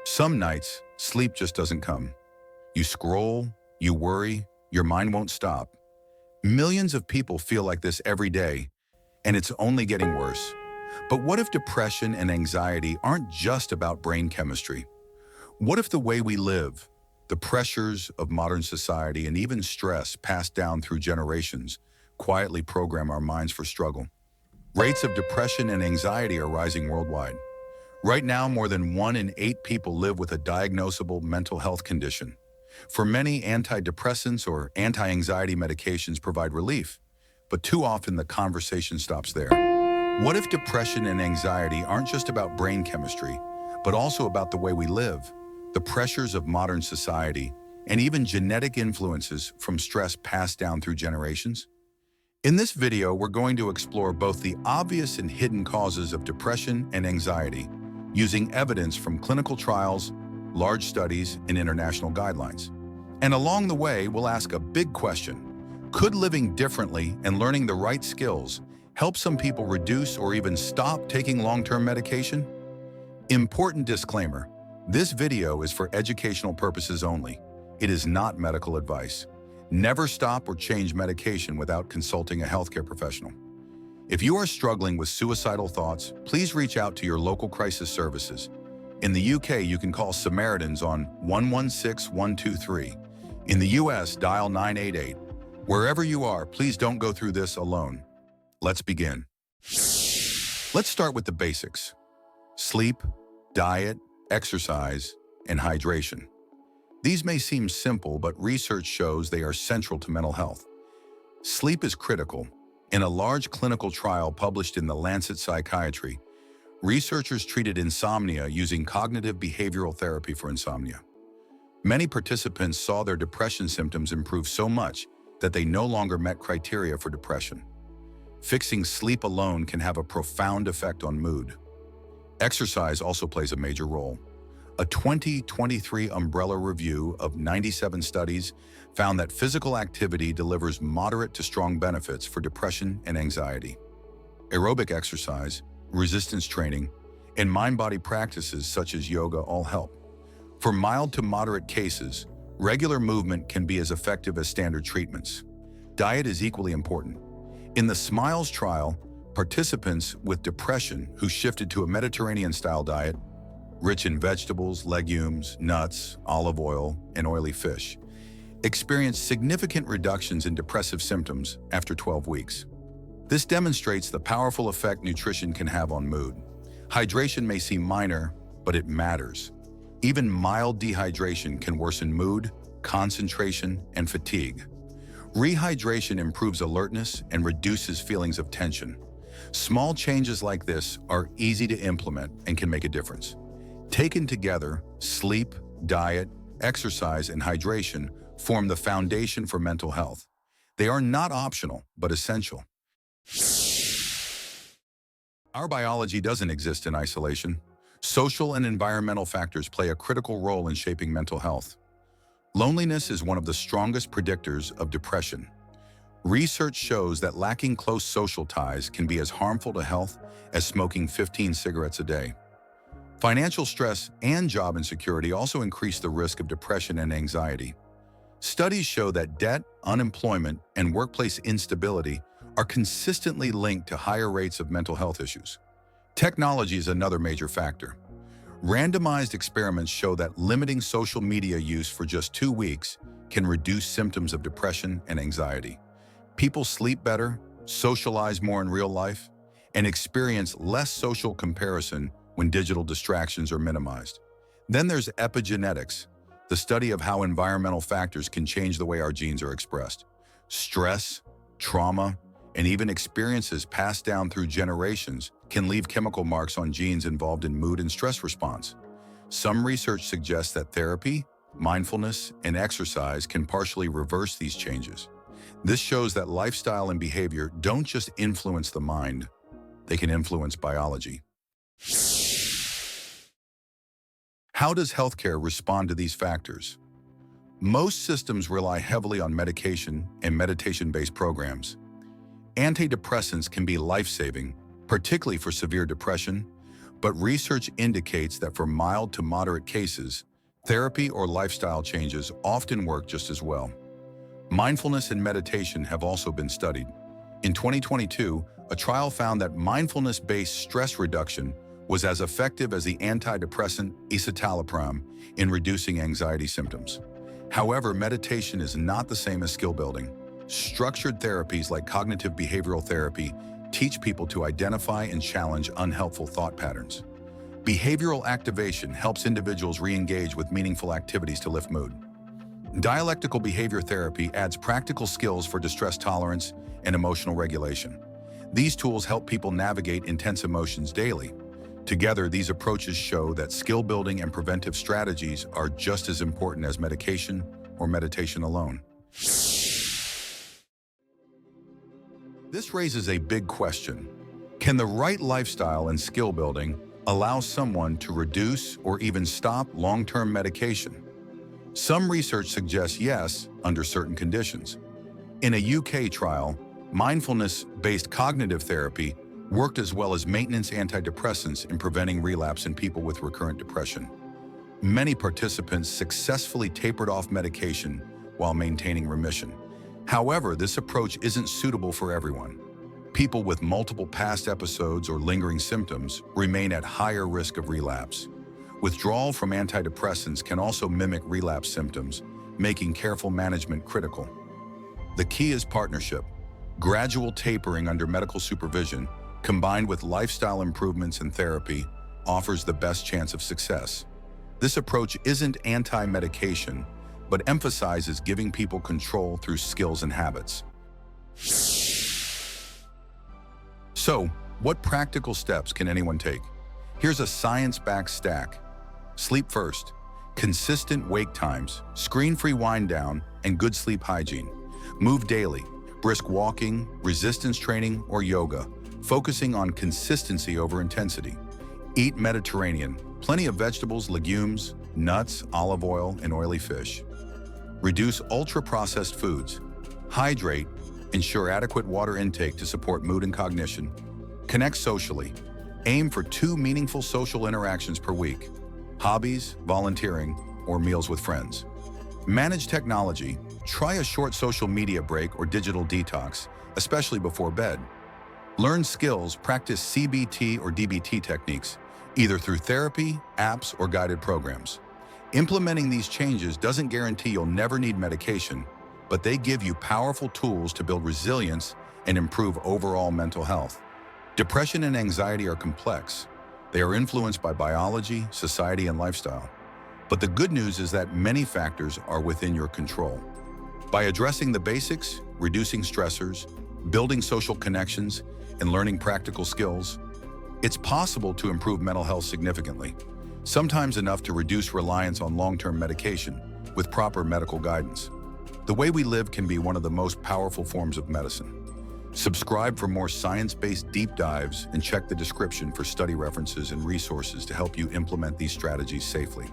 Some nights, sleep just doesn't come. You scroll, you worry, your mind won't stop. Millions of people feel like this every day, and it's only getting worse. But what if depression and anxiety aren't just about brain chemistry? What if the way we live, the pressures of modern society, and even stress passed down through generations quietly program our minds for struggle? Rates of depression and anxiety are rising worldwide. Right now, more than 1 in 8 people live with a diagnosable mental health condition. For many, antidepressants or anti-anxiety medications provide relief, but too often the conversation stops there. What if depression and anxiety aren't just about brain chemistry, but also about the way we live, the pressures of modern society, and even genetic influences from stress passed down through generations? In this video, we're going to explore both the obvious and hidden causes of depression and anxiety, using evidence from clinical trials, large studies, and international guidelines. And along the way, we'll ask a big question. Could living differently and learning the right skills help some people reduce or even stop taking long-term medication? Important disclaimer, this video is for educational purposes only. It is not medical advice. Never stop or change medication without consulting a healthcare professional. If you are struggling with suicidal thoughts, please reach out to your local crisis services. In the UK, you can call Samaritans on 116-123. In the US, dial 988. Wherever you are, please don't go through this alone. Let's begin. Let's start with the basics. Sleep, diet, exercise, and hydration. These may seem simple, but research shows they are central to mental health. Sleep is critical. In a large clinical trial published in The Lancet Psychiatry, researchers treated insomnia using cognitive behavioral therapy for insomnia. Many participants saw their depression symptoms improve so much that they no longer met criteria for depression. Fixing sleep alone can have a profound effect on mood. Exercise also plays a major role. A 2023 umbrella review of 97 studies found that physical activity delivers moderate to strong benefits for depression and anxiety. Aerobic exercise, resistance training, and mind-body practices such as yoga all help. For mild to moderate cases, regular movement can be as effective as standard treatments. Diet is equally important. In the SMILES trial, participants with depression who shifted to a Mediterranean-style diet, rich in vegetables, legumes, nuts, olive oil, and oily fish, experienced significant reductions in depressive symptoms after 12 weeks. This demonstrates the powerful effect nutrition can have on mood. Hydration may seem minor, but it matters. Even mild dehydration can worsen mood, concentration, and fatigue. Rehydration improves alertness and reduces feelings of tension. Small changes like this are easy to implement and can make a difference. Taken together, sleep, diet, exercise, and hydration form the foundation for mental health. They are not optional, but essential. Our biology doesn't exist in isolation. Social and environmental factors play a critical role in shaping mental health. Loneliness is one of the strongest predictors of depression. Research shows that lacking close social ties can be as harmful to health as smoking 15 cigarettes a day. Financial stress and job insecurity also increase the risk of depression and anxiety. Studies show that debt, unemployment, and workplace instability are consistently linked to higher rates of mental health issues. Technology is another major factor. Randomized experiments show that limiting social media use for just 2 weeks can reduce symptoms of depression and anxiety. People sleep better, socialize more in real life, and experience less social comparison when digital distractions are minimized. Then there's epigenetics, the study of how environmental factors can change the way our genes are expressed. Stress, trauma, and even experiences passed down through generations can leave chemical marks on genes involved in mood and stress response. Some research suggests that therapy, mindfulness, and exercise can partially reverse these changes. This shows that lifestyle and behavior don't just influence the mind, they can influence biology. How does healthcare respond to these factors? Most systems rely heavily on medication and meditation-based programs. Antidepressants can be life-saving, particularly for severe depression, But research indicates that for mild to moderate cases, therapy or lifestyle changes often work just as well. Mindfulness and meditation have also been studied. In 2022, a trial found that mindfulness-based stress reduction was as effective as the antidepressant escitalopram in reducing anxiety symptoms. However, meditation is not the same as skill building. Structured therapies like cognitive behavioral therapy teach people to identify and challenge unhelpful thought patterns. Behavioral activation helps individuals re-engage with meaningful activities to lift mood. Dialectical behavior therapy adds practical skills for distress tolerance and emotional regulation. These tools help people navigate intense emotions daily. Together, these approaches show that skill building and preventive strategies are just as important as medication or meditation alone. This raises a big question. Can the right lifestyle and skill building allow someone to reduce or even stop long-term medication? Some research suggests yes, under certain conditions. In a UK trial, mindfulness-based cognitive therapy worked as well as maintenance antidepressants in preventing relapse in people with recurrent depression. Many participants successfully tapered off medication while maintaining remission. However, this approach isn't suitable for everyone. People with multiple past episodes or lingering symptoms remain at higher risk of relapse. Withdrawal from antidepressants can also mimic relapse symptoms, making careful management critical. The key is partnership. Gradual tapering under medical supervision, combined with lifestyle improvements and therapy, offers the best chance of success. This approach isn't anti-medication, but emphasizes giving people control through skills and habits. So, what practical steps can anyone take? Here's a science-backed stack. Sleep first. Consistent wake times, screen-free wind down, and good sleep hygiene. Move daily. Brisk walking, resistance training, or yoga, focusing on consistency over intensity. Eat Mediterranean. Plenty of vegetables, legumes, nuts, olive oil, and oily fish. Reduce ultra-processed foods. Hydrate. Ensure adequate water intake to support mood and cognition. Connect socially. Aim for 2 meaningful social interactions per week. Hobbies, volunteering, or meals with friends. Manage technology. Try a short social media break or digital detox, especially before bed. Learn skills, practice CBT or DBT techniques, either through therapy, apps, or guided programs. Implementing these changes doesn't guarantee you'll never need medication, but they give you powerful tools to build resilience and improve overall mental health. Depression and anxiety are complex. They are influenced by biology, society, and lifestyle. But the good news is that many factors are within your control. By addressing the basics, reducing stressors, building social connections, and learning practical skills, it's possible to improve mental health significantly, sometimes enough to reduce reliance on long-term medication with proper medical guidance. The way we live can be one of the most powerful forms of medicine. Subscribe for more science-based deep dives and check the description for study references and resources to help you implement these strategies safely.